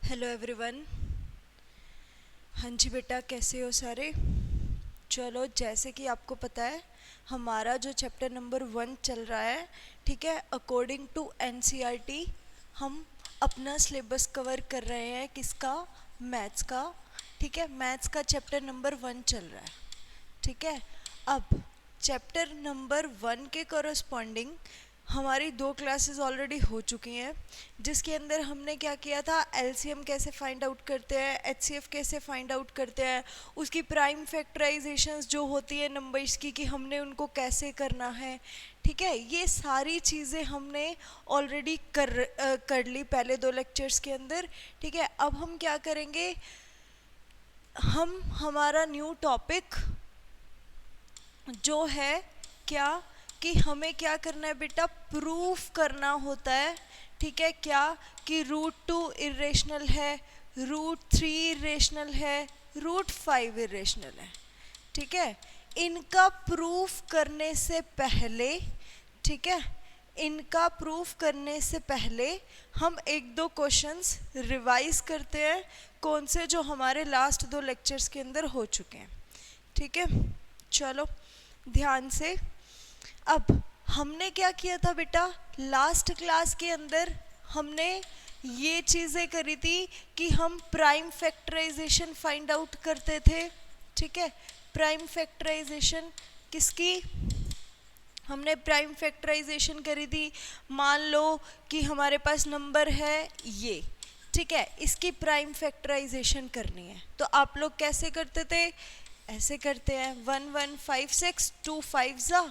Hello everyone. हाँ जी बेटा, कैसे हो सारे? चलो, जैसे कि आपको पता है हमारा जो चैप्टर नंबर 1 चल रहा है, ठीक है, अकॉर्डिंग टू एनसीईआरटी हम अपना सिलेबस कवर कर रहे हैं। किसका? मैथ्स का। ठीक है, मैथ्स का चैप्टर नंबर 1 चल रहा है। ठीक है, अब चैप्टर नंबर 1 के कॉरस्पॉन्डिंग हमारी 2 क्लासेस ऑलरेडी हो चुकी हैं, जिसके अंदर हमने क्या किया था, एलसीएम कैसे फाइंड आउट करते हैं, एचसीएफ कैसे फाइंड आउट करते हैं, उसकी प्राइम फैक्टराइजेशंस जो होती है नंबर्स की, कि हमने उनको कैसे करना है। ठीक है, ये सारी चीज़ें हमने ऑलरेडी कर ली पहले 2 लेक्चर्स के अंदर। ठीक है, अब हम क्या करेंगे, हम हमारा न्यू टॉपिक जो है क्या, कि हमें क्या करना है बेटा, प्रूफ करना होता है। ठीक है, क्या कि √2 इरेशनल है, √3 इरेशनल है, √5 इरेशनल है। ठीक है, इनका प्रूफ करने से पहले, ठीक है, इनका प्रूफ करने से पहले हम 1-2 क्वेश्चंस रिवाइज करते हैं, कौन से जो हमारे लास्ट 2 लेक्चर्स के अंदर हो चुके हैं। ठीक है, चलो ध्यान से। अब हमने क्या किया था बेटा, लास्ट क्लास के अंदर हमने ये चीज़ें करी थी कि हम प्राइम फैक्टराइजेशन फाइंड आउट करते थे। ठीक है, प्राइम फैक्टराइजेशन किसकी, हमने प्राइम फैक्टराइजेशन करी थी। मान लो कि हमारे पास नंबर है ये, ठीक है, इसकी प्राइम फैक्टराइजेशन करनी है, तो आप लोग कैसे करते थे, ऐसे करते हैं 1 1 5 6, 2 5 जा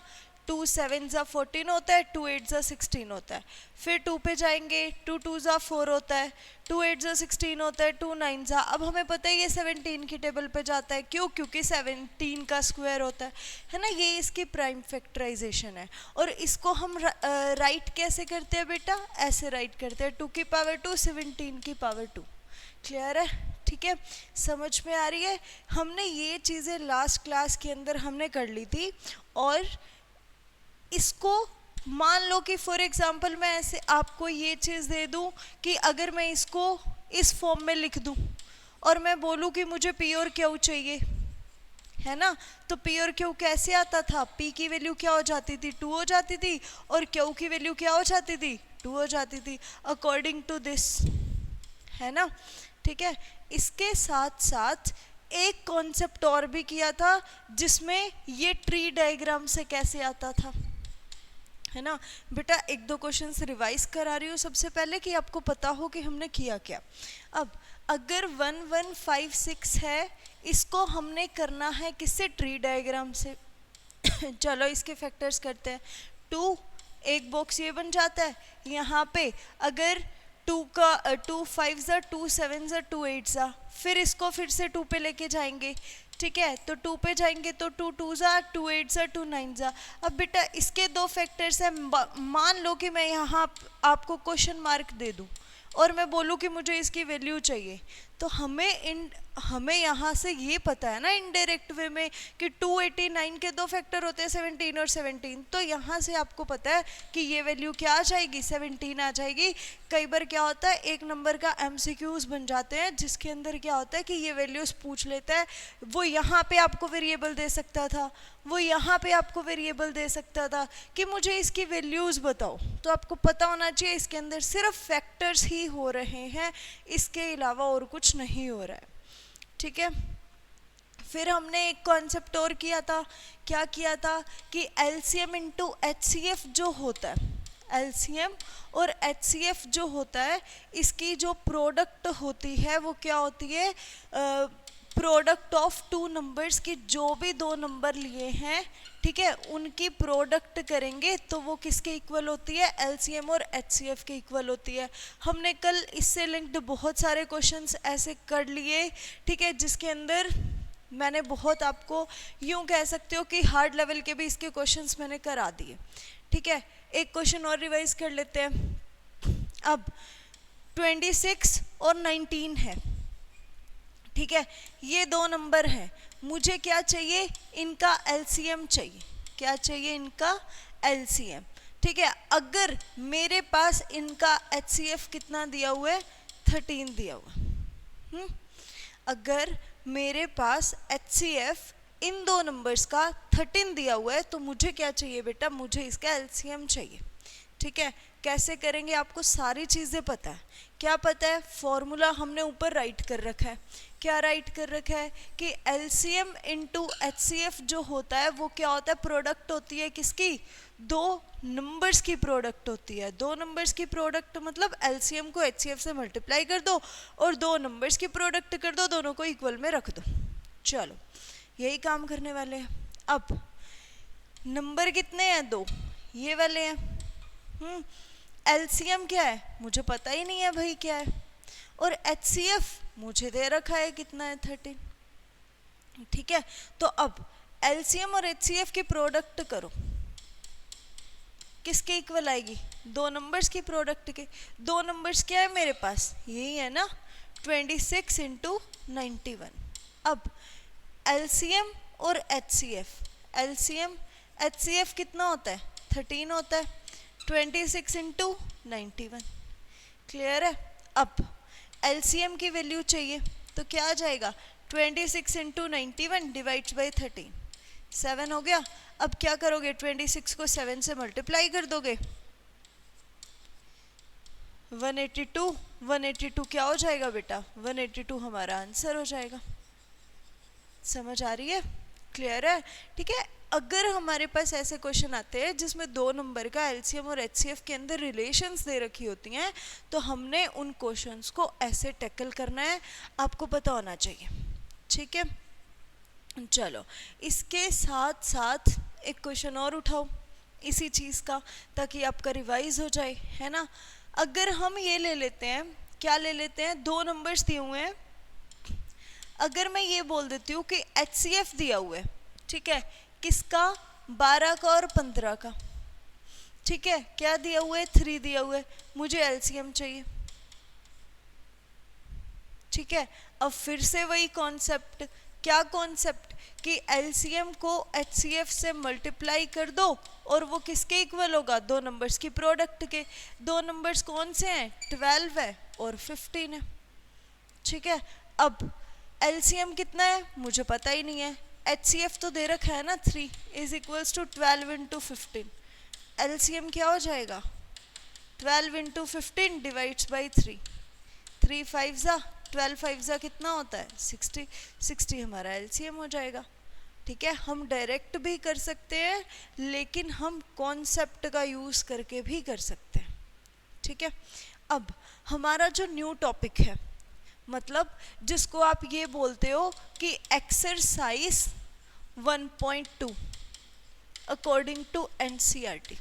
2 7 जा 14 होता है, 2 8 जा 16 होता है। फिर 2 पे जाएंगे, 2 2 जा 4 होता है, 2 8 जा 16 होता है, 2 9 जा, अब हमें पता है ये 17 की टेबल पे जाता है। क्यों? क्योंकि 17 का स्क्वायर होता है ना, ये इसकी प्राइम फैक्टराइजेशन है। और इसको हम राइट कैसे करते हैं बेटा, ऐसे राइट करते हैं 2 की पावर 2 17 की पावर 2। क्लियर है? ठीक है, समझ में आ रही है? हमने ये चीज़ें लास्ट क्लास के अंदर हमने कर ली थी। और इसको मान लो कि फॉर एग्जांपल मैं ऐसे आपको ये चीज़ दे दूं कि अगर मैं इसको इस फॉर्म में लिख दूं और मैं बोलूं कि मुझे पी और क्यू चाहिए, है ना, तो पी और क्यू कैसे आता था, पी की वैल्यू क्या हो जाती थी, 2 हो जाती थी, और क्यू की वैल्यू क्या हो जाती थी, 2 हो जाती थी, अकॉर्डिंग टू दिस, है ना। ठीक है, इसके साथ साथ एक कॉन्सेप्ट और भी किया था, जिसमें ये ट्री डायग्राम से कैसे आता था, है ना। बेटा 1-2 क्वेश्चंस रिवाइज करा रही हूँ सबसे पहले, कि आपको पता हो कि हमने किया क्या। अब अगर 1 1 5 6 है, इसको हमने करना है किससे, ट्री डायग्राम से। चलो इसके फैक्टर्स करते हैं। 2, एक बॉक्स ये बन जाता है यहाँ पे, अगर 2 का 2 5 जा 2 7 जा 2 8 जा, फिर इसको फिर से 2 पे लेके जाएंगे। ठीक है, तो 2 पे जाएंगे तो 2 2 जा 2 8 जा 2 9 जा। अब बेटा इसके 2 फैक्टर्स हैं, मान लो कि मैं यहाँ आपको क्वेश्चन मार्क दे दूँ और मैं बोलूँ कि मुझे इसकी वैल्यू चाहिए, तो हमें यहाँ से ये पता है ना इनडायरेक्ट वे में कि 289 के 2 फैक्टर होते हैं 17 और 17, तो यहाँ से आपको पता है कि ये वैल्यू क्या आ जाएगी, 17 आ जाएगी। कई बार क्या होता है, एक नंबर का एमसीक्यूज बन जाते हैं जिसके अंदर क्या होता है कि ये वैल्यूज पूछ लेता है, वो यहाँ पे आपको वेरिएबल दे सकता था, वो यहाँ पे आपको वेरिएबल दे सकता था कि मुझे इसकी वैल्यूज़ बताओ, तो आपको पता होना चाहिए इसके अंदर सिर्फ फैक्टर्स ही हो रहे हैं, इसके अलावा और कुछ नहीं हो रहा है। ठीक है, फिर हमने एक कॉन्सेप्ट और किया था, क्या किया था कि एलसीएम इंटू एचसीएफ जो होता है, एलसीएम और एचसीएफ जो होता है, इसकी जो प्रोडक्ट होती है वो क्या होती है, प्रोडक्ट ऑफ 2 नंबर्स की, जो भी 2 नंबर लिए हैं, ठीक है, उनकी प्रोडक्ट करेंगे तो वो किसके इक्वल होती है, एलसीएम और एचसीएफ के इक्वल होती है। हमने कल इससे लिंक्ड बहुत सारे क्वेश्चंस ऐसे कर लिए, ठीक है, जिसके अंदर मैंने बहुत, आपको यूं कह सकते हो कि हार्ड लेवल के भी इसके क्वेश्चंस मैंने करा दिए। ठीक है, एक क्वेश्चन और रिवाइज कर लेते हैं। अब 26 और 19 है, ठीक है, ये 2 नंबर हैं, मुझे क्या चाहिए, इनका एलसीएम चाहिए। क्या चाहिए, इनका एलसीएम। ठीक है, अगर मेरे पास इनका एचसीएफ कितना दिया हुआ है, 13 दिया हुआ है। अगर मेरे पास HCF इन दो नंबर्स का 13 दिया हुआ है तो मुझे क्या चाहिए बेटा, मुझे इसका एलसीएम चाहिए। ठीक है, कैसे करेंगे आपको सारी चीज़ें पता है। क्या पता है, फॉर्मूला हमने ऊपर राइट कर रखा है। क्या राइट कर रखा है कि एलसीएम इंटू HCF जो होता है वो क्या होता है, प्रोडक्ट होती है किसकी, दो नंबर्स की प्रोडक्ट होती है। दो नंबर्स की प्रोडक्ट मतलब एलसीएम को HCF से मल्टीप्लाई कर दो और दो नंबर्स की प्रोडक्ट कर दो, दोनों को इक्वल में रख दो। चलो यही काम करने वाले हैं। अब नंबर कितने हैं, दो, ये वाले हैं। एलसीएम क्या है मुझे पता ही नहीं है भाई क्या है, और HCF मुझे दे रखा है कितना है, 13। ठीक है, तो अब एलसीएम और HCF की प्रोडक्ट करो, किसके इक्वल आएगी, दो नंबर्स की प्रोडक्ट के। दो नंबर्स क्या है मेरे पास, यही है ना, 26 इंटू 91। अब एलसीएम और HCF, एलसीएम HCF कितना होता है, 13 होता है, 26 इंटू 91। क्लियर है। अब एलसीएम की वैल्यू चाहिए तो क्या आ जाएगा, 26 इंटू 91 डिवाइड्स बाई 13, 7 हो गया। अब क्या करोगे, 26 को 7 से मल्टीप्लाई कर दोगे, 182। 182 क्या हो जाएगा बेटा, 182 हमारा आंसर हो जाएगा। समझ आ रही है, क्लियर है। ठीक है, अगर हमारे पास ऐसे क्वेश्चन आते हैं जिसमें दो नंबर का एलसीएम और HCF के अंदर रिलेशंस दे रखी होती हैं तो हमने उन क्वेश्चंस को ऐसे टैकल करना है, आपको पता होना चाहिए। ठीक है, चलो इसके साथ साथ एक क्वेश्चन और उठाओ इसी चीज़ का, ताकि आपका रिवाइज हो जाए, है ना। अगर हम ये ले लेते हैं, क्या ले लेते हैं, दो नंबर्स दिए हुए हैं, अगर मैं ये बोल देती हूँ कि HCF दिया हुआ है, ठीक है, किसका, 12 का और 15 का। ठीक है, क्या दिया हुआ है, 3 दिया हुआ है, मुझे एलसीएम चाहिए। ठीक है, अब फिर से वही कॉन्सेप्ट, क्या कॉन्सेप्ट, कि एलसीएम को HCF से मल्टीप्लाई कर दो और वो किसके इक्वल होगा, दो नंबर्स की प्रोडक्ट के। दो नंबर्स कौन से हैं, 12 है और 15 है। ठीक है, अब एलसीएम कितना है मुझे पता ही नहीं है, HCF तो दे रखा है ना, 3 is equals to 12 into 15। LCM क्या हो जाएगा, 12 इंटू 15 डिवाइड्स बाई 3, 3 5 ज़ा 12 5 ज़ा कितना होता है, 60। 60 हमारा एलसीएम हो जाएगा। ठीक है, हम डायरेक्ट भी कर सकते हैं लेकिन हम कॉन्सेप्ट का यूज़ करके भी कर सकते हैं। ठीक है, अब हमारा जो न्यू टॉपिक है, मतलब जिसको आप ये बोलते हो कि एक्सरसाइज 1.2 अकॉर्डिंग टू NCERT।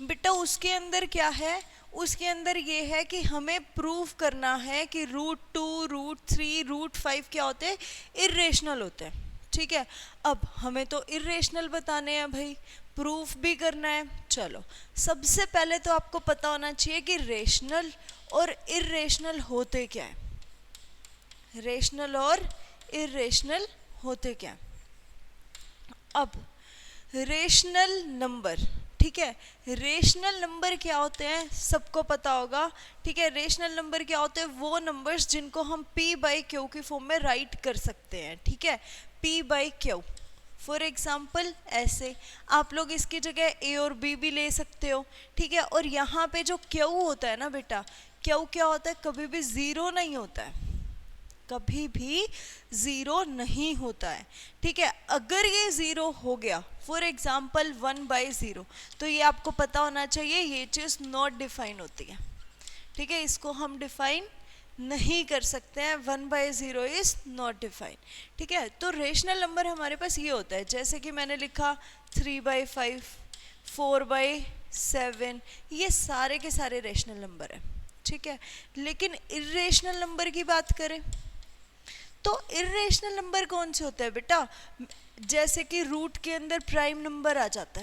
बेटा उसके अंदर क्या है, उसके अंदर ये है कि हमें प्रूव करना है कि √2, √3, √5 क्या होते हैं, इर्रेशनल होते हैं। ठीक है, अब हमें तो इर्रेशनल बताने हैं भाई, प्रूफ भी करना है। चलो सबसे पहले तो आपको पता होना चाहिए कि रेशनल और इर्रेशनल होते क्या है, रेशनल और इर्रेशनल होते क्या है। अब रेशनल नंबर, ठीक है, रेशनल नंबर क्या होते हैं सबको पता होगा। ठीक है, रेशनल नंबर क्या होते हैं, वो नंबर्स जिनको हम P/Q की फॉर्म में राइट कर सकते हैं। ठीक है, P/Q। फॉर एग्जाम्पल ऐसे आप लोग इसकी जगह A और B भी ले सकते हो। ठीक है, और यहाँ पे जो Q होता है ना बेटा, Q क्या होता है, कभी भी ज़ीरो नहीं होता है, कभी भी ज़ीरो नहीं होता है। ठीक है, अगर ये ज़ीरो हो गया, फॉर एग्जाम्पल 1/0, तो ये आपको पता होना चाहिए ये चीज़ नॉट डिफाइन होती है। ठीक है, इसको हम डिफाइन नहीं कर सकते हैं, 1/0 इज़ नॉट डिफाइन। ठीक है, तो रेशनल नंबर हमारे पास ये होता है, जैसे कि मैंने लिखा 3/5, 4/7, ये सारे के सारे रेशनल नंबर है। ठीक है, लेकिन इर्रेशनल नंबर की बात करें तो इर्रेशनल नंबर कौन से होते हैं बेटा, जैसे कि रूट के अंदर प्राइम नंबर आ जाता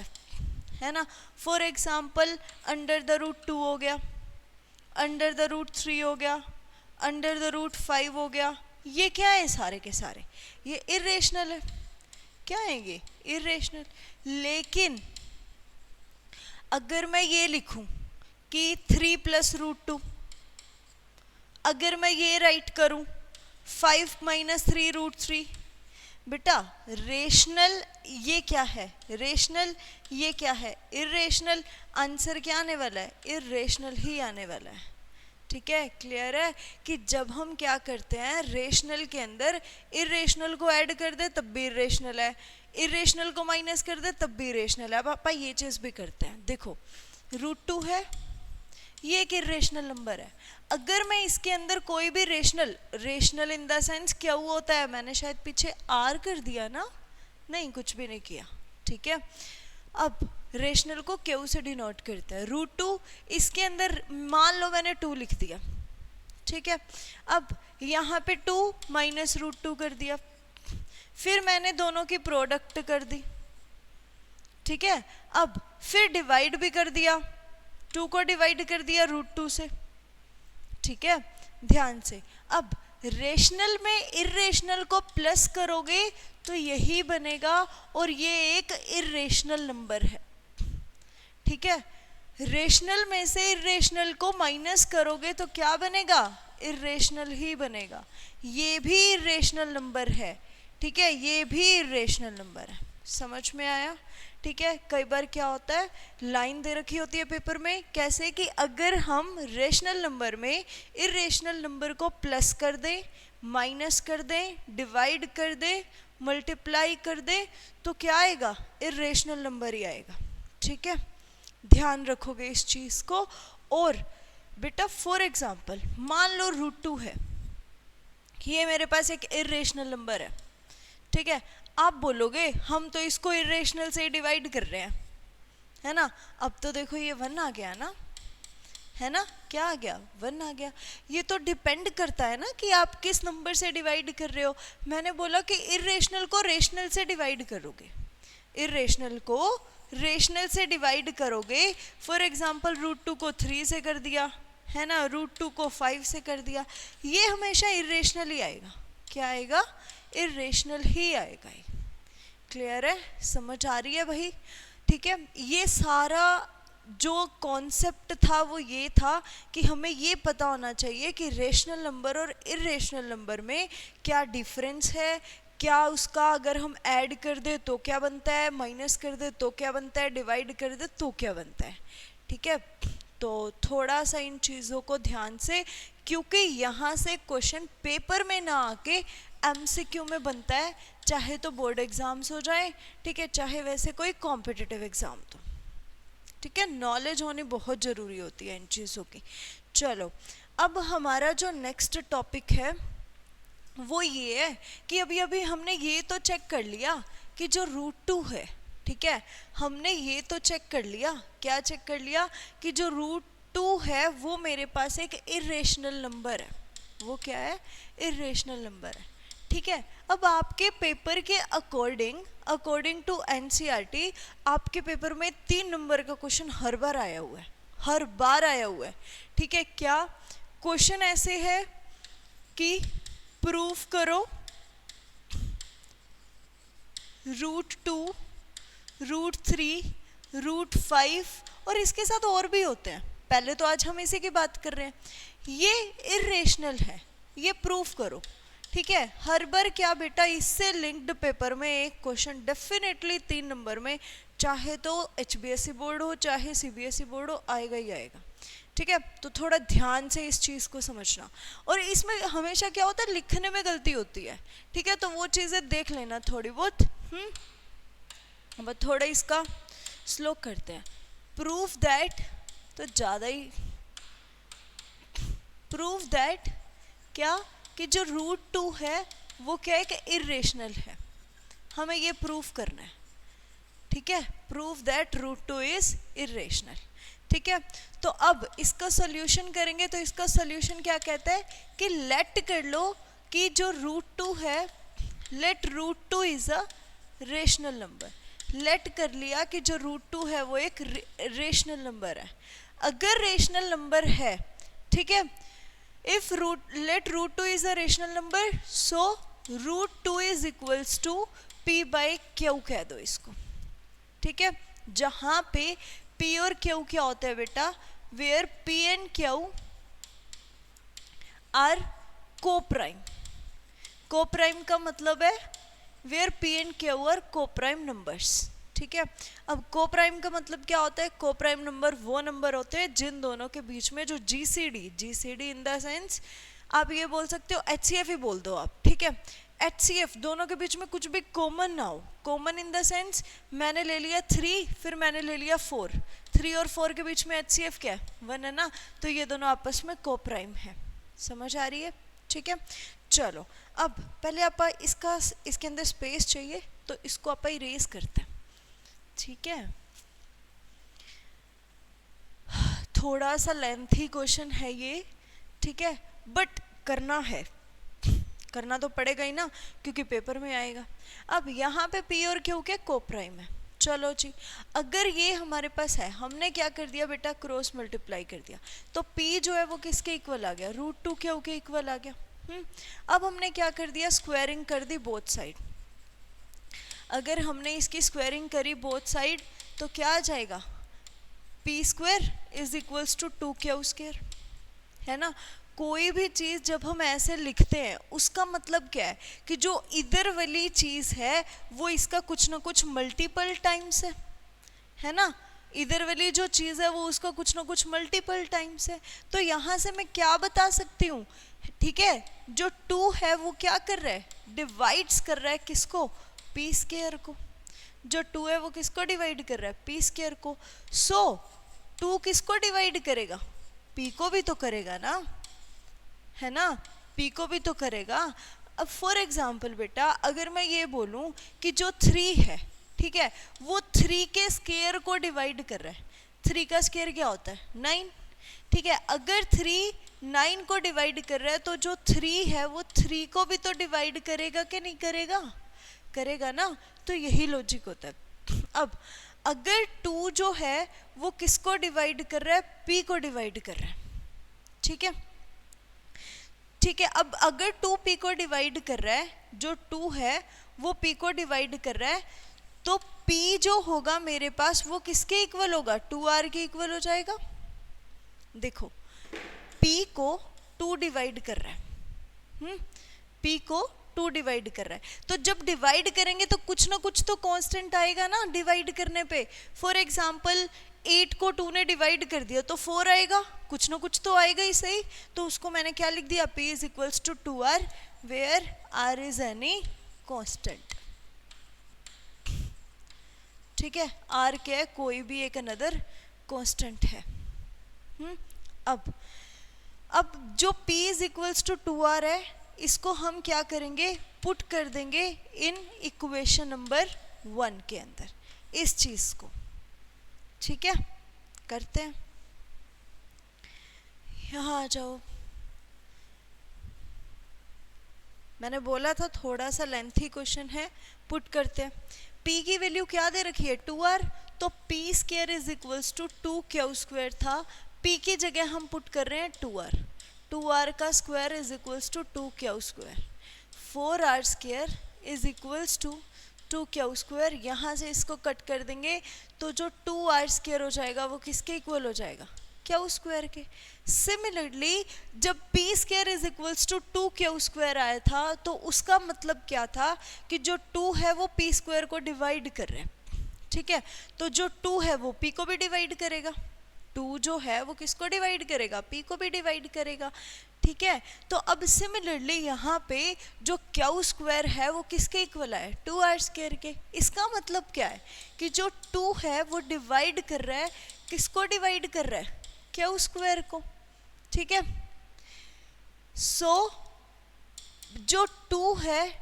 है ना। फॉर एग्जाम्पल √2 हो गया, √3 हो गया, √5 हो गया, ये क्या है, सारे के सारे ये इर्रेशनल है। क्या है ये, इर्रेशनल। लेकिन अगर मैं ये लिखूं कि 3 + √2, अगर मैं ये राइट करूं 5 माइनस 3 रूट 3, बेटा रेशनल ये क्या है, रेशनल ये क्या है, इरेशनल, आंसर क्या आने वाला है, इरेशनल ही आने वाला है। ठीक है, क्लियर है कि जब हम क्या करते हैं रेशनल के अंदर इरेशनल को ऐड कर दे तब भी इरेशनल है, इरेशनल को माइनस कर दे तब भी इरेशनल है। अब पापा ये चीज़ भी करते हैं, देखो √2 है, ये एक इरेशनल नंबर है। अगर मैं इसके अंदर कोई भी rational, rational in the sense क्या हुआ होता है, मैंने शायद पीछे आर कर दिया ना, नहीं कुछ भी नहीं किया। ठीक है, अब रेशनल को क्यू से डिनोट करता है, √2 इसके अंदर मान लो मैंने 2 लिख दिया। ठीक है, अब यहाँ पे 2 माइनस √2 कर दिया, फिर मैंने दोनों की प्रोडक्ट कर दी। ठीक है, अब फिर डिवाइड भी कर दिया, 2 को डिवाइड कर दिया √2 से। ठीक है, ध्यान से, अब रेशनल में इरेशनल को प्लस करोगे तो यही बनेगा और ये एक इरेशनल नंबर है। ठीक है, रेशनल में से इरेशनल को माइनस करोगे तो क्या बनेगा, इरेशनल ही बनेगा। ये भी इरेशनल नंबर है। ठीक है, ये भी इरेशनल नंबर है। समझ में आया? ठीक है, कई बार क्या होता है लाइन दे रखी होती है पेपर में, कैसे कि अगर हम रेशनल नंबर में इरेशनल नंबर को प्लस कर दें, माइनस कर दें, डिवाइड कर दें, मल्टीप्लाई कर दें तो क्या आएगा, इरेशनल नंबर ही आएगा। ठीक है, ध्यान रखोगे इस चीज़ को। और बेटा फॉर एग्जांपल मान लो √2 है, ये मेरे पास एक इरेशनल नंबर है। ठीक है, आप बोलोगे हम तो इसको इरेशनल से डिवाइड कर रहे हैं, है ना। अब तो देखो ये 1 आ गया ना, है ना, क्या आ गया, 1 आ गया। ये तो डिपेंड करता है ना कि आप किस नंबर से डिवाइड कर रहे हो। मैंने बोला कि इरेशनल को रेशनल से डिवाइड करोगे, इरेशनल को रेशनल से डिवाइड करोगे। फॉर एग्जांपल √2 को 3 से कर दिया, है ना, √2 को 5 से कर दिया, ये हमेशा इरेशनल ही आएगा। क्या आएगा, इरेशनल ही आएगा। क्लियर है, समझ आ रही है भाई? ठीक है, ये सारा जो कॉन्सेप्ट था वो ये था कि हमें ये पता होना चाहिए कि रेशनल नंबर और इरेशनल नंबर में क्या डिफरेंस है, क्या उसका अगर हम ऐड कर दे तो क्या बनता है, माइनस कर दे तो क्या बनता है, डिवाइड कर दे तो क्या बनता है। ठीक है, तो थोड़ा सा इन चीज़ों को ध्यान से, क्योंकि यहाँ से क्वेश्चन पेपर में ना आके एमसीक्यू में बनता है, चाहे तो बोर्ड एग्जाम्स हो जाए, ठीक है, चाहे वैसे कोई कॉम्पिटिटिव एग्जाम तो। ठीक है, नॉलेज होनी बहुत ज़रूरी होती है इन चीज़ों की। चलो, अब हमारा जो नेक्स्ट टॉपिक है वो ये है कि अभी अभी हमने ये तो चेक कर लिया कि जो √2 है, ठीक है, हमने ये तो चेक कर लिया, क्या चेक कर लिया कि जो √2 है वो मेरे पास एक इरेशनल नंबर है। वो क्या है, इरेशनल नंबर है। ठीक है, अब आपके पेपर के अकॉर्डिंग टू एनसीईआरटी आपके पेपर में 3 नंबर का क्वेश्चन हर बार आया हुआ है, हर बार आया हुआ है। ठीक है, क्या क्वेश्चन ऐसे है कि प्रूफ करो √2, √3, √5 और इसके साथ और भी होते हैं, पहले तो आज हम इसी की बात कर रहे हैं। ये इरेशनल है, ये प्रूफ करो। ठीक है, हर बार क्या बेटा इससे लिंक्ड पेपर में एक क्वेश्चन डेफिनेटली 3 नंबर में, चाहे तो HBSE बोर्ड हो चाहे CBSE बोर्ड हो, आएगा ही आएगा। ठीक है, तो थोड़ा ध्यान से इस चीज़ को समझना। और इसमें हमेशा क्या होता है, लिखने में गलती होती है। ठीक है, तो वो चीज़ें देख लेना थोड़ी बहुत। अब थोड़ा इसका स्लो करते हैं। प्रूफ दैट, तो ज़्यादा ही, प्रूफ दैट क्या कि जो √2 है वो क्या है कि इरेशनल है, हमें ये प्रूफ करना है। ठीक है, प्रूफ दैट √2 इज इरेशनल। ठीक है, तो अब इसका सॉल्यूशन करेंगे तो इसका सॉल्यूशन क्या कहता है कि लेट कर लो कि जो √2 है, let √2 is a rational number. Let कर लिया कि जो √2 है वो एक रेशनल नंबर है। अगर रेशनल नंबर है, ठीक है, if let √2 is a rational number, so √2 is equals to p by q कह दो इसको। ठीक है, जहाँ पे p और q क्या होता है बेटा, where p and q are coprime. Coprime का मतलब है where p and q are coprime numbers. ठीक है, अब कोप्राइम का मतलब क्या होता है? कोप्राइम नंबर वो नंबर होते हैं जिन दोनों के बीच में जो जीसीडी इन द सेंस आप ये बोल सकते हो, एचसीएफ ही बोल दो आप, ठीक है। एचसीएफ दोनों के बीच में कुछ भी कॉमन ना हो। कॉमन इन द सेंस मैंने ले लिया 3 फिर मैंने ले लिया 4, 3 और 4 के बीच में एचसीएफ क्या है? 1 है ना, तो ये दोनों आपस में कोप्राइम है। समझ आ रही है? ठीक है, चलो अब पहले आप इसके अंदर स्पेस चाहिए तो इसको आप इरेज करते हैं। ठीक है, थोड़ा सा लेंथी क्वेश्चन है ये, ठीक है, बट करना तो पड़ेगा ही ना, क्योंकि पेपर में आएगा। अब यहाँ पे पी और क्यू के कोप्राइम है। चलो जी, अगर ये हमारे पास है, हमने क्या कर दिया बेटा? क्रॉस मल्टीप्लाई कर दिया, तो पी जो है वो किसके इक्वल आ गया? √2 के इक्वल आ गया। अब हमने क्या कर दिया? स्क्वायरिंग कर दी बोथ साइड। अगर हमने इसकी स्क्वायरिंग करी बोथ साइड तो क्या आ जाएगा? P square is equals to 2q², है ना। कोई भी चीज़ जब हम ऐसे लिखते हैं उसका मतलब क्या है? कि जो इधर वाली चीज़ है वो इसका कुछ ना कुछ मल्टीपल टाइम्स है ना। इधर वाली जो चीज़ है वो उसका कुछ ना कुछ मल्टीपल टाइम्स है। तो यहाँ से मैं क्या बता सकती हूँ? ठीक है, जो 2 है वो क्या कर रहा है? डिवाइड्स कर रहा है किसको? पी स्क्वायर को। जो 2 है वो किसको डिवाइड कर रहा है? पी स्क्वायर को। सो 2 किसको डिवाइड करेगा? पी को भी तो करेगा ना, है ना, पी को भी तो करेगा। अब फॉर एग्जाम्पल बेटा, अगर मैं ये बोलूं कि जो 3 है, ठीक है, वो 3 के स्क्वायर को डिवाइड कर रहा है। 3 का स्क्वायर क्या होता है? 9, ठीक है। अगर 3 9 को डिवाइड कर रहा है तो जो 3 है वो 3 को भी तो डिवाइड करेगा कि नहीं करेगा? करेगा ना। तो यही लॉजिक होता है। अब अगर 2 जो है वो किसको डिवाइड कर रहा है? पी को डिवाइड कर रहा है, ठीक है, ठीक है। अब अगर 2 पी को डिवाइड कर रहा है, जो 2 है वो पी को डिवाइड कर रहा है, तो पी जो होगा मेरे पास वो किसके इक्वल होगा? 2r के इक्वल हो जाएगा। देखो, पी को 2 डिवाइड कर रहा है, पी को 2 डिवाइड कर रहा है, तो जब डिवाइड करेंगे तो कुछ ना कुछ तो कांस्टेंट आएगा ना डिवाइड करने पे। फॉर एग्जांपल 8 को 2 ने डिवाइड कर दिया तो 4 आएगा, कुछ ना कुछ तो आएगा ही सही। तो उसको मैंने क्या लिख दिया? P is equals to 2r where r is any constant. ठीक है, r क्या है? कोई भी एक अनदर कांस्टेंट है। अब जो P is equals to 2r है, इसको हम क्या करेंगे? पुट कर देंगे इन इक्वेशन नंबर 1 के अंदर, इस चीज को। ठीक है, करते हैं। यहाँ आ जाओ। मैंने बोला था थोड़ा सा लेंथी क्वेश्चन है, पुट करते हैं। P की वैल्यू क्या दे रखी है? 2r, तो P square is equals to 2q² था। P की जगह हम पुट कर रहे हैं 2r, 2r का square is equals to 2q²। 4r square is equals to 2q²। यहाँ से इसको कट कर देंगे तो जो 2r स्क्वायर हो जाएगा वो किसके इक्वल हो जाएगा? q² के। सिमिलरली जब p square is equals to 2q² आया था तो उसका मतलब क्या था? कि जो 2 है वो p स्क्वायर को डिवाइड कर रहा है, ठीक है, तो जो 2 है वो p को भी डिवाइड करेगा। 2 जो है वो किसको डिवाइड करेगा? p को भी डिवाइड करेगा, ठीक है। तो अब सिमिलरली यहाँ पे जो q² है वो किसके इक्वल है? 2r² के। इसका मतलब क्या है? कि जो 2 है वो डिवाइड कर रहा है, किसको डिवाइड कर रहा है? q² को, ठीक है। सो जो 2 है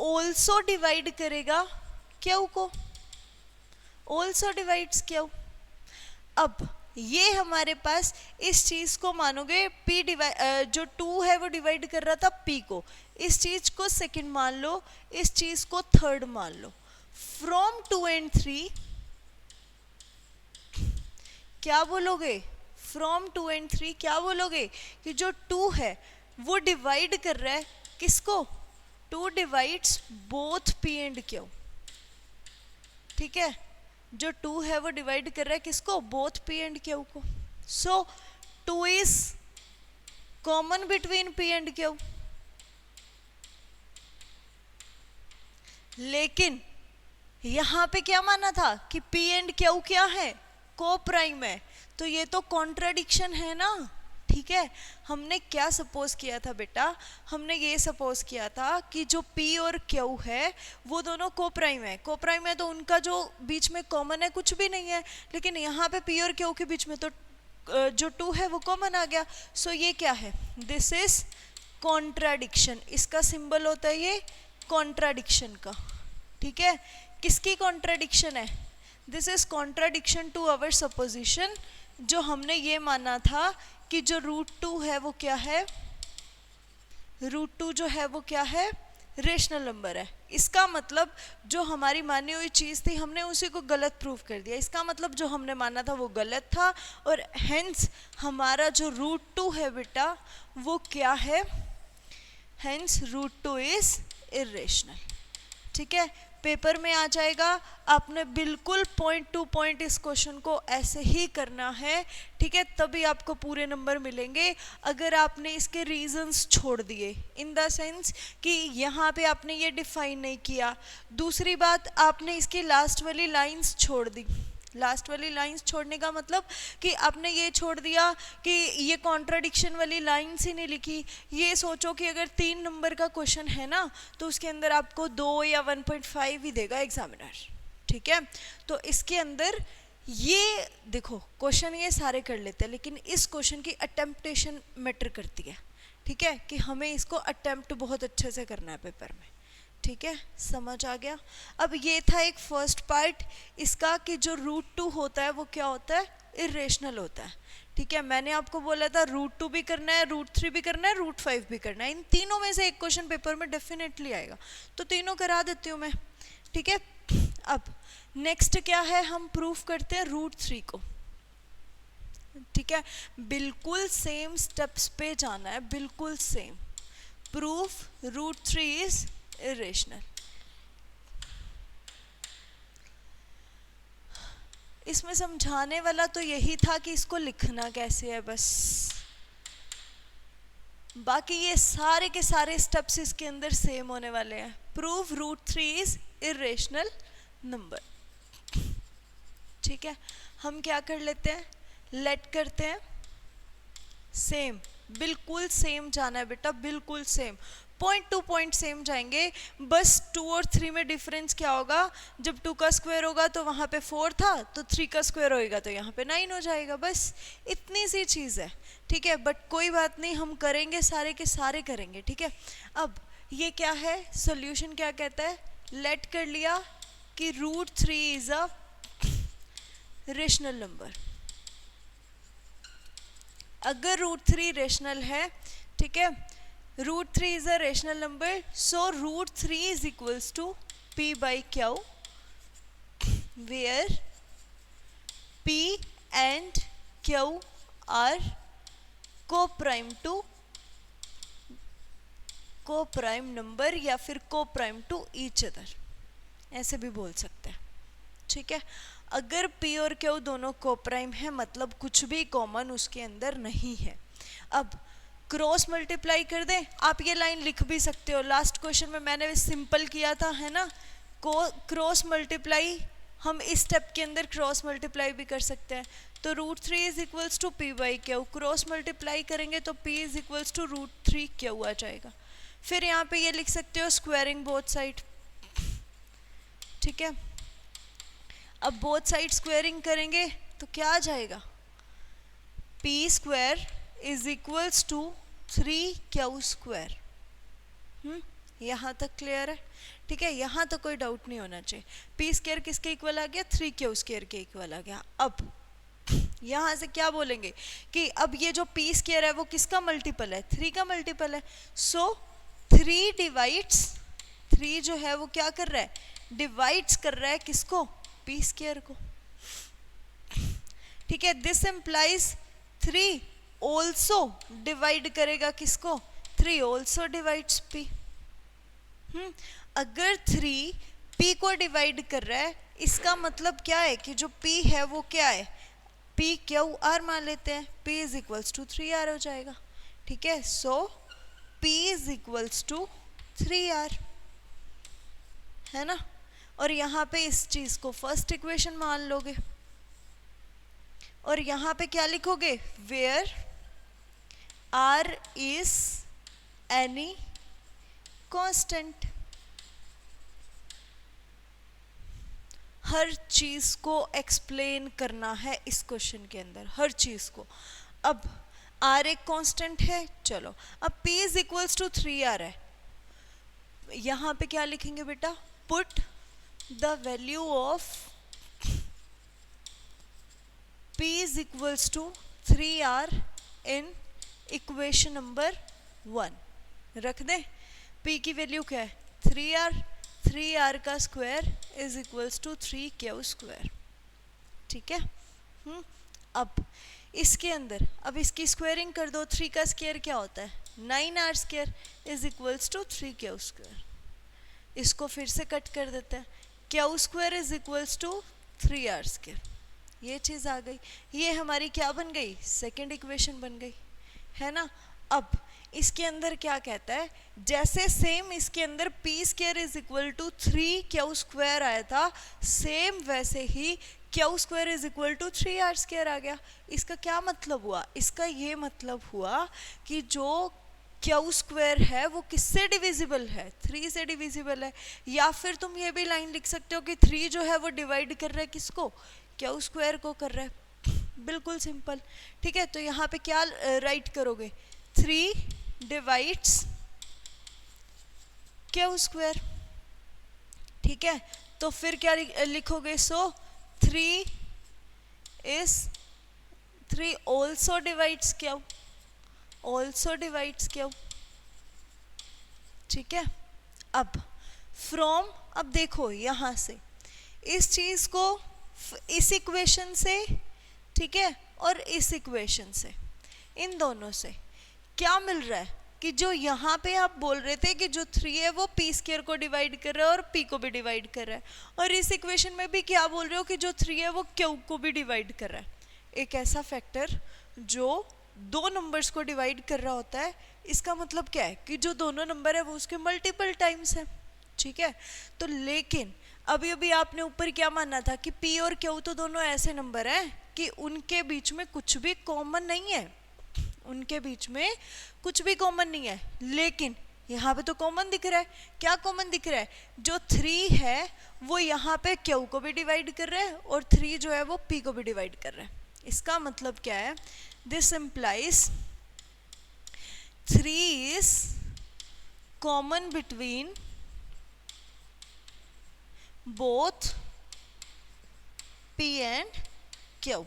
ऑल्सो डिवाइड करेगा q को, ऑल्सो डिवाइड्स q। अब ये हमारे पास इस चीज को मानोगे p जो 2 है वो डिवाइड कर रहा था p को, इस चीज को सेकंड मान लो, इस चीज को थर्ड मान लो। फ्रॉम 2 and 3 क्या बोलोगे? फ्रॉम 2 and 3 क्या बोलोगे? कि जो 2 है वो डिवाइड कर रहा है किसको? 2 divides both p and q, ठीक है। जो 2 है वो डिवाइड कर रहा है किसको? बोथ p and q को। सो 2 is common between P and Q, लेकिन यहां पे क्या माना था कि पी एंड क्यू क्या है, को प्राइम है, तो ये तो कॉन्ट्राडिक्शन है ना। ठीक है, हमने क्या सपोज किया था बेटा, हमने ये सपोज किया था कि जो P और Q है वो दोनों को प्राइम है, को प्राइम है तो उनका जो बीच में कॉमन है कुछ भी नहीं है, लेकिन यहाँ पे P और Q के बीच में तो जो 2 है वो कॉमन आ गया। सो ये क्या है, दिस इज कॉन्ट्राडिक्शन, इसका सिंबल होता है ये कॉन्ट्राडिक्शन का। ठीक है, किसकी कॉन्ट्राडिक्शन है, this is contradiction to our supposition, जो हमने ये माना था कि जो √2 है वो क्या है, √2 जो है वो क्या है, रेशनल नंबर है। इसका मतलब जो हमारी मानी हुई चीज़ थी हमने उसी को गलत प्रूव कर दिया, इसका मतलब जो हमने माना था वो गलत था, और हेंस हमारा जो √2 है बेटा वो क्या है, हेंस √2 इज इरेशनल। ठीक है, पेपर में आ जाएगा, आपने बिल्कुल पॉइंट टू पॉइंट इस क्वेश्चन को ऐसे ही करना है। ठीक है, तभी आपको पूरे नंबर मिलेंगे। अगर आपने इसके रीजंस छोड़ दिए, इन द सेंस कि यहाँ पे आपने ये डिफाइन नहीं किया, दूसरी बात आपने इसकी लास्ट वाली लाइंस छोड़ दी, लास्ट वाली लाइंस छोड़ने का मतलब कि आपने ये छोड़ दिया कि ये कॉन्ट्राडिक्शन वाली लाइंस ही नहीं लिखी। ये सोचो कि अगर 3 नंबर का क्वेश्चन है ना तो उसके अंदर आपको 2 या 1.5 ही देगा एग्जामिनर। ठीक है, तो इसके अंदर ये देखो क्वेश्चन ये सारे कर लेते हैं, लेकिन इस क्वेश्चन की अटेम्प्टेशन मैटर करती है। ठीक है, कि हमें इसको अटेम्प्ट बहुत अच्छे से करना है पेपर में। ठीक है, समझ आ गया। अब ये था एक फर्स्ट पार्ट इसका कि जो √2 होता है वो क्या होता है, इरेशनल होता है। ठीक है, मैंने आपको बोला था √2 भी करना है, √3 भी करना है, √5 भी करना है, इन तीनों में से एक क्वेश्चन पेपर में डेफिनेटली आएगा, तो तीनों करा देती हूँ मैं। ठीक है, अब नेक्स्ट क्या है, हम प्रूफ करते हैं √3 को। ठीक है, बिल्कुल सेम स्टेप्स पे जाना है, बिल्कुल सेम। Proof √3 is irrational. इसमें समझाने वाला तो यही था कि इसको लिखना कैसे है बस, बाकी ये सारे के सारे स्टेप्स इसके अंदर सेम होने वाले हैं। Prove √3 is irrational number. ठीक है, हम क्या कर लेते हैं, लेट करते हैं सेम, बिल्कुल सेम जाना है बेटा, बिल्कुल same, point two point same जाएंगे। बस 2 और 3 में डिफरेंस क्या होगा, जब 2 का स्क्वायर होगा तो वहाँ पे 4 था, तो 3 का स्क्वायर होएगा तो यहाँ पे 9 हो जाएगा, बस इतनी सी चीज़ है। ठीक है, बट कोई बात नहीं, हम करेंगे, सारे के सारे करेंगे। ठीक है, अब ये क्या है, सोल्यूशन क्या कहता है, लेट कर लिया कि √3 इज अ रेशनल नंबर। अगर √3 रेशनल है, ठीक है, √3 is a rational number, so √3 is equals to P by Q, where P and Q are co-prime to co-prime number या फिर co-prime to each other, ऐसे भी बोल सकते हैं। ठीक है, अगर P और Q दोनों co-prime है मतलब कुछ भी कॉमन उसके अंदर नहीं है। अब क्रॉस मल्टीप्लाई कर दें, आप ये लाइन लिख भी सकते हो, लास्ट क्वेश्चन में मैंने सिंपल किया था, है ना, क्रॉस मल्टीप्लाई हम इस स्टेप के अंदर क्रॉस मल्टीप्लाई भी कर सकते हैं। तो √3 is equals to P by Q, cross multiply करेंगे तो P is equals to √3 Q आ जाएगा। फिर यहाँ पे ये लिख सकते हो स्क्वायरिंग बोथ साइड। ठीक है, अब बोथ साइड स्क्वायरिंग करेंगे तो क्या आ जाएगा, P square is equals to 3Q square. यहाँ तक क्लियर है। ठीक है, यहाँ तक कोई डाउट नहीं होना चाहिए। P स्क्वायर किसके इक्वल आ गया, 3Q स्क्वायर के इक्वल आ गया। अब यहाँ से क्या बोलेंगे कि अब ये जो P स्क्वायर है वो किसका मल्टीपल है, 3 का मल्टीपल है। सो 3 डिवाइड्स, 3 जो है वो क्या कर रहा है, डिवाइड्स कर रहा है किसको, P स्क्वायर को। ठीक है, दिस एम्प्लाइज 3 ऑल्सो डिवाइड करेगा किसको, 3 ऑल्सो डिवाइड्स P। अगर 3 P को डिवाइड कर रहा है इसका मतलब क्या है कि जो P है वो क्या है, PQR मान लेते हैं, P is equals to 3R हो जाएगा। ठीक है, so P is equals to 3R, है ना। और यहाँ पे इस चीज को फर्स्ट इक्वेशन मान लोगे और यहाँ पे क्या लिखोगे, where R is any constant. हर चीज को एक्सप्लेन करना है इस क्वेश्चन के अंदर, हर चीज को। अब R एक कांस्टेंट है, चलो अब P is equals to 3R है, यहाँ पे क्या लिखेंगे बेटा, put the value of P is equals to 3R in equation number 1। रख दें, P की वैल्यू क्या है 3R, 3R का square is equals to 3Q square, ठीक है। अब इसके अंदर अब इसकी स्क्वायरिंग कर दो, 3 का स्क्वायर क्या होता है 9R square is equals to 3Q square. इसको फिर से कट कर देते हैं, Q square is equals to 3R square, ये चीज़ आ गई। ये हमारी क्या बन गई, सेकेंड इक्वेशन बन गई, है ना। अब इसके अंदर क्या कहता है, जैसे सेम इसके अंदर P square is equal to 3Q square आया था, सेम वैसे ही Q square is equal to 3R square आ गया। इसका क्या मतलब हुआ, इसका ये मतलब हुआ कि जो Q स्क्वायर है वो किससे डिविजिबल है, 3 से डिविजिबल है। या फिर तुम ये भी लाइन लिख सकते हो कि 3 जो है वो डिवाइड कर रहा है किसको, Q स्क्वायर को कर रहा है, बिल्कुल सिंपल, ठीक है। तो यहाँ पे क्या राइट करोगे, 3 डिवाइड्स Q स्क्वायर, ठीक है। तो फिर क्या लिखोगे, सो 3 also divides Q, also divides Q, ठीक है। अब फ्रॉम, अब देखो यहाँ से इस चीज को इस इक्वेशन से, ठीक है, और इस इक्वेशन से, इन दोनों से क्या मिल रहा है कि जो यहाँ पे आप बोल रहे थे कि जो 3 है वो P स्क्वायर को डिवाइड कर रहा है और P को भी डिवाइड कर रहा है, और इस इक्वेशन में भी क्या बोल रहे हो कि जो 3 है वो Q को भी डिवाइड कर रहा है। एक ऐसा फैक्टर जो दो नंबर्स को डिवाइड कर रहा होता है, इसका मतलब क्या है कि जो दोनों नंबर है वो उसके मल्टीपल टाइम्स है, ठीक है। तो लेकिन अभी अभी आपने ऊपर क्या माना था कि P और Q तो दोनों ऐसे नंबर हैं कि उनके बीच में कुछ भी कॉमन नहीं है, उनके बीच में कुछ भी कॉमन नहीं है। लेकिन यहाँ पे तो कॉमन दिख रहा है, क्या कॉमन दिख रहा है, जो 3 है वो यहाँ पे Q को भी डिवाइड कर रहा है और 3 जो है वो P को भी डिवाइड कर रहा है। इसका मतलब क्या है, this implies 3 is common between both P and Q,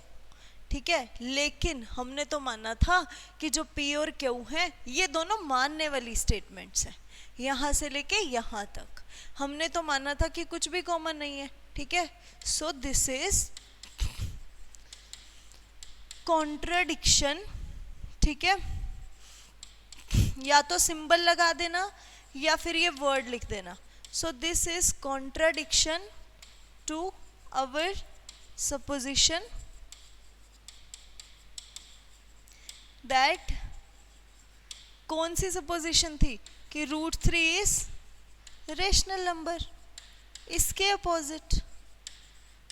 ठीक है। लेकिन हमने तो माना था कि जो P और Q हैं ये दोनों मानने वाली स्टेटमेंट्स हैं, यहाँ से लेके यहाँ तक हमने तो माना था कि कुछ भी कॉमन नहीं है, ठीक है। सो दिस इज कॉन्ट्राडिक्शन, ठीक है। या तो सिंबल लगा देना या फिर ये वर्ड लिख देना। So this is contradiction to our supposition that, कौन सी सपोजिशन थी कि √3 इज रेशनल नंबर, इसके अपोजिट,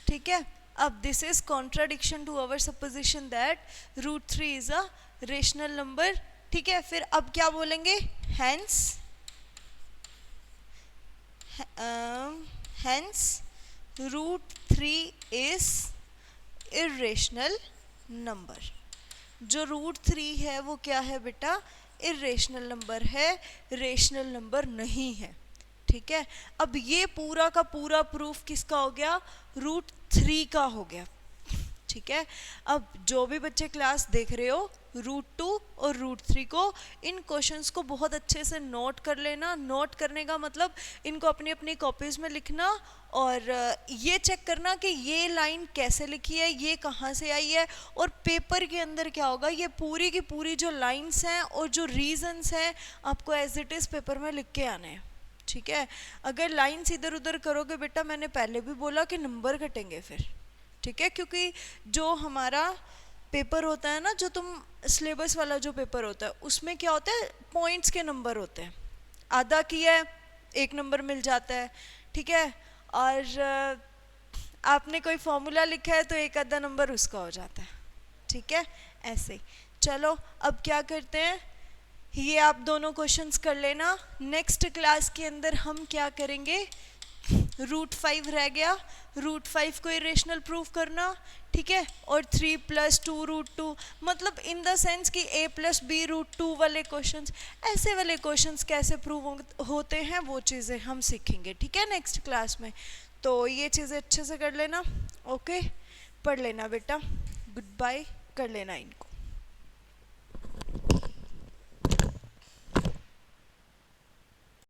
ठीक है। अब this is contradiction to our supposition that √3 is a rational number, ठीक है। फिर अब क्या बोलेंगे, हेंस √3 इज इर्रेशनल नंबर। जो √3 है वो क्या है बेटा, इर्रेशनल नंबर है, रेशनल नंबर नहीं है, ठीक है। अब ये पूरा का पूरा प्रूफ किसका हो गया, √3 का हो गया, ठीक है। अब जो भी बच्चे क्लास देख रहे हो, √2 और √3 को, इन क्वेश्चंस को बहुत अच्छे से नोट कर लेना। नोट करने का मतलब इनको अपनी अपनी कॉपीज में लिखना और ये चेक करना कि ये लाइन कैसे लिखी है, ये कहाँ से आई है, और पेपर के अंदर क्या होगा, ये पूरी की पूरी जो लाइंस हैं और जो रीजंस हैं आपको एज इट इज़ पेपर में लिख के आने हैं, ठीक है। अगर लाइंस इधर उधर करोगे बेटा, मैंने पहले भी बोला कि नंबर कटेंगे फिर, ठीक है, क्योंकि जो हमारा पेपर होता है ना जो तुम सिलेबस वाला जो पेपर होता है उसमें क्या होता है, पॉइंट्स के नंबर होते हैं, आधा किया है 1 नंबर मिल जाता है, ठीक है। और आपने कोई फॉर्मूला लिखा है तो एक आधा नंबर उसका हो जाता है, ठीक है। ऐसे चलो अब क्या करते हैं, ये आप दोनों क्वेश्चंस कर लेना। नेक्स्ट क्लास के अंदर हम क्या करेंगे, √5 रह गया, √5 को इरेशनल प्रूफ करना, ठीक है। और 3 + 2 √2, मतलब इन द सेंस कि a + b √2 वाले क्वेश्चंस, ऐसे वाले क्वेश्चंस कैसे प्रूव होते हैं वो चीज़ें हम सीखेंगे, ठीक है, नेक्स्ट क्लास में। तो ये चीज़ें अच्छे से कर लेना, ओके, पढ़ लेना बेटा, गुड बाय, कर लेना इनको।